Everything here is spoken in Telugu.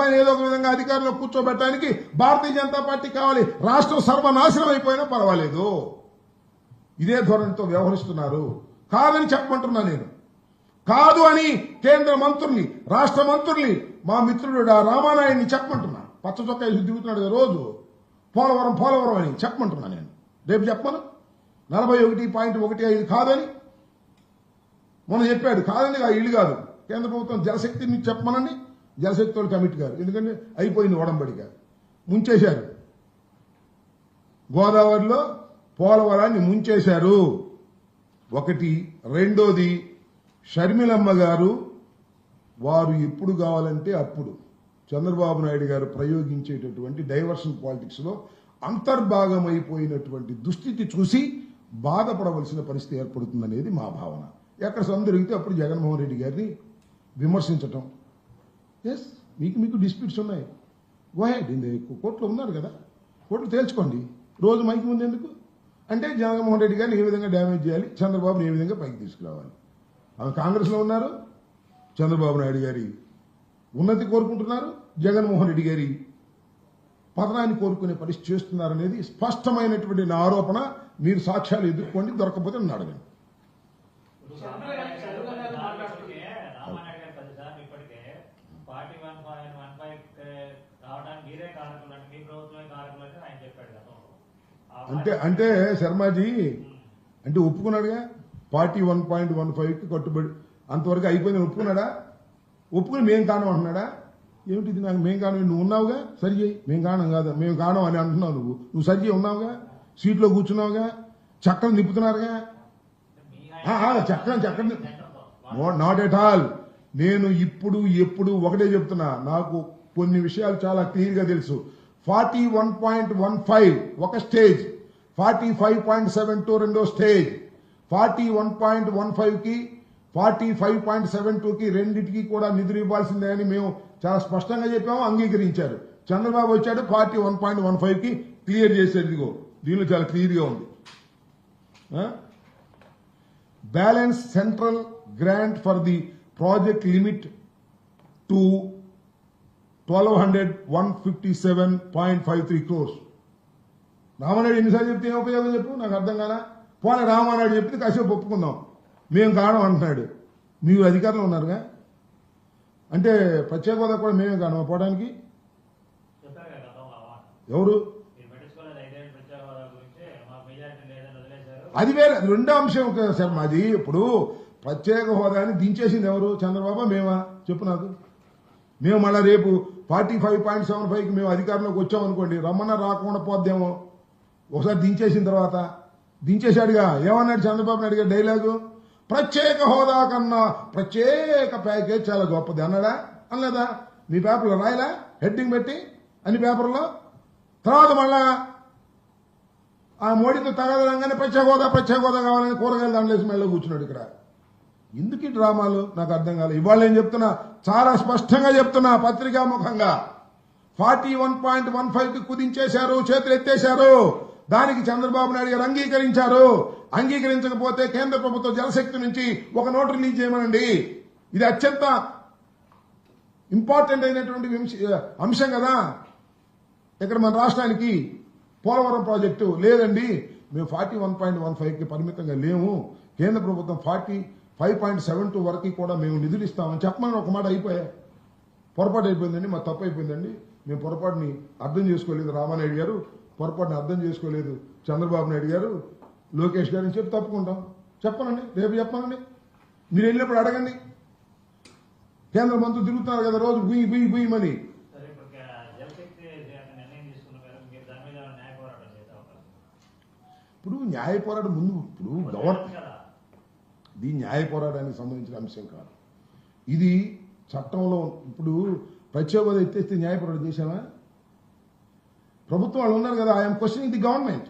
చంద్రబాబు ఏదో ఒక విధంగా అధికారంలో కూర్చోబెట్టడానికి భారతీయ జనతా పార్టీ కావాలి. రాష్ట్రం సర్వనాశనం అయిపోయినా పర్వాలేదు. ఇదే ధోరణితో వ్యవహరిస్తున్నారు. కాదని చెప్పమంటున్నా నేను. కాదు అని కేంద్ర మంత్రుల్ని, రాష్ట్ర మంత్రుల్ని, మా మిత్రుడు రామానాయుడిని చెప్పమంటున్నా. పచ్చ చొక్కా దిగుతున్నాడు కదా రోజు, పోలవరం అని చెప్పమంటున్నా నేను. రేపు చెప్పను 41.15 కాదని మొన్న చెప్పాడు. కాదని ఇల్లు కాదు, కేంద్ర ప్రభుత్వం జలశక్తిని చెప్పమనండి. జలశక్తి వాళ్ళు కమిటీ గారు, ఎందుకంటే అయిపోయింది ఒడంబడిగా, ముంచేశారు. గోదావరిలో పోలవరాన్ని ముంచేశారు. ఒకటి. రెండోది, షర్మిలమ్మ గారు వారు ఎప్పుడు కావాలంటే అప్పుడు చంద్రబాబు నాయుడు గారు ప్రయోగించేటటువంటి డైవర్షన్ పాలిటిక్స్ లో అంతర్భాగమైపోయినటువంటి దుస్థితి చూసి బాధపడవలసిన పరిస్థితి ఏర్పడుతుందనేది మా భావన. ఎక్కడ సందరిగితే అప్పుడు జగన్మోహన్ రెడ్డి గారిని విమర్శించటం. ఎస్, మీకు డిస్ప్యూట్స్ ఉన్నాయి, గోహెడ్, కోర్టులో ఉన్నారు కదా, కోర్టులో తేల్చుకోండి. రోజు మైకి ముందు ఎందుకు అంటే జగన్మోహన్ రెడ్డి గారిని ఏ విధంగా డ్యామేజ్ చేయాలి, చంద్రబాబుని ఏ విధంగా పైకి తీసుకురావాలి. ఆమె కాంగ్రెస్లో ఉన్నారు, చంద్రబాబు నాయుడు గారి ఉన్నతి కోరుకుంటున్నారు, జగన్మోహన్ రెడ్డి గారి పతనాన్ని కోరుకునే పరిస్థితి చేస్తున్నారనేది స్పష్టమైనటువంటి నా ఆరోపణ. మీరు సాక్ష్యాలు ఎదుర్కోండి, దొరకకపోతే నన్ను అడగండి. అంటే శర్మాజీ అంటే ఒప్పుకున్నాడుగా, పార్టీ 1.15కి కట్టుబడి అంతవరకు అయిపోయిందని ఒప్పుకున్నాడా? ఒప్పుకుని మేం కానం అంటున్నాడా? ఏమిటి నాకు మేం కానం? నువ్వు ఉన్నావుగా, సరి చేయి. మేం కానం కాదు, మేము కానం అని అంటున్నావు. నువ్వు సరి చేయి, ఉన్నావుగా, సీట్లో కూర్చున్నావుగా, చక్రం నిప్పుతున్నారుగా. చక్రం నాట్ ఎట్ ఆల్. నేను ఎప్పుడు ఒకటే చెప్తున్నా, నాకు కొన్ని విషయాలు చాలా క్లియర్ గా తెలుసు. 41.15 ఒక స్టేజ్, 45.72 రెండో స్టేజ్, 41.15కి 45.72కి రెండింటికి కూడా నిధులు ఇవ్వాల్సిందే అని మేము చాలా స్పష్టంగా చెప్పాము, అంగీకరించారు. చంద్రబాబు వచ్చాడు 41.15కి క్లియర్ చేశాడు. ఇదిగో దీనిలో చాలా క్లియర్ గా ఉంది. Balance central grant for the project limit to 1,200,157.53 crores. Ramanaidu ఎన్నిసార్లు చెప్తే ఏం ఉపయోగం చెప్పు, నాకు అర్థం కాదా. పోనీ రామానాయుడు చెప్తే కాసేపు ఒప్పుకుందాం, మేము కాడం అంటున్నాడు. మీరు అధికారంలో ఉన్నారుగా, అంటే ప్రత్యేక హోదా కూడా మేమే కాను పోవడానికి. ఎవరు? అది వేరే, రెండో అంశం శర్మ. అది ఇప్పుడు ప్రత్యేక హోదాని దించేసింది ఎవరు? చంద్రబాబు మేమా? చెప్పు నాకు. మేము మళ్ళా రేపు 45.75కి మేము అధికారంలోకి వచ్చామనుకోండి, రమ్మన్నా రాకుండా పోద్దేమో. ఒకసారి దించేసిన తర్వాత దించేశాడుగా. ఏమన్నాడు చంద్రబాబు నాయుడు గారు డైలాగు? ప్రత్యేక హోదా కన్నా ప్రత్యేక ప్యాకేజ్ చాలా గొప్పది అన్నాడా? అనలేదా? మీ పేపర్లో రాయలా హెడ్డింగ్ పెట్టి అన్ని పేపర్లో? తర్వాత మళ్ళా ఆ మోడీతో తగదనంగానే ప్రత్యేక హోదా కావాలని కూరగాయలు దాంట్లేసి మెళ్ళ కూర్చున్నాడు. ఇక్కడ ఎందుకు ఈ డ్రామాలు నాకు అర్థం కాలేదు. ఇవాళ నేను చెప్తున్నా, చాలా స్పష్టంగా చెప్తున్నా పత్రికాముఖంగా, 41.15కి కుదించేశారు, చేతులు ఎత్తేశారు. దానికి చంద్రబాబు నాయుడు గారు అంగీకరించారు. అంగీకరించకపోతే కేంద్ర ప్రభుత్వం జలశక్తి నుంచి ఒక నోటు రిలీజ్ చేయమనండి. ఇది అత్యంత ఇంపార్టెంట్ అయినటువంటి అంశం కదా. ఇక్కడ మన రాష్ట్రానికి పోలవరం ప్రాజెక్టు లేదండి, మేము 41.15కి పరిమితంగా లేము, కేంద్ర ప్రభుత్వం 45.72 వరకు కూడా మేము నిధులు ఇస్తామని చెప్పమని ఒక మాట అయిపోయా. పొరపాటు అయిపోయిందండి, మా తప్పు అయిపోయిందండి, మేము పొరపాటుని అర్థం చేసుకోలేదు. రామానాయుడు గారు పొరపాటుని అర్థం చేసుకోలేదు, చంద్రబాబు నాయుడు గారు, లోకేష్ గారు అని చెప్పి తప్పుకుంటాం. చెప్పనండి, రేపు చెప్పనండి. మీరు వెళ్ళినప్పుడు అడగండి. కేంద్ర మంత్రులు తిరుగుతున్నారు కదా రోజు బుయ్యమని. ఇప్పుడు న్యాయ పోరాటం ముందు, ఇప్పుడు ఇది న్యాయ పోరాటానికి సంబంధించిన అంశం కాదు. ఇది చట్టంలో ఇప్పుడు ప్రత్యేక హోదా ఎత్తేస్తే న్యాయ పోరాటం చేశామా? ప్రభుత్వం వాళ్ళు ఉన్నారు కదా, ఐఎమ్ క్వశ్చనింగ్ ది గవర్నమెంట్.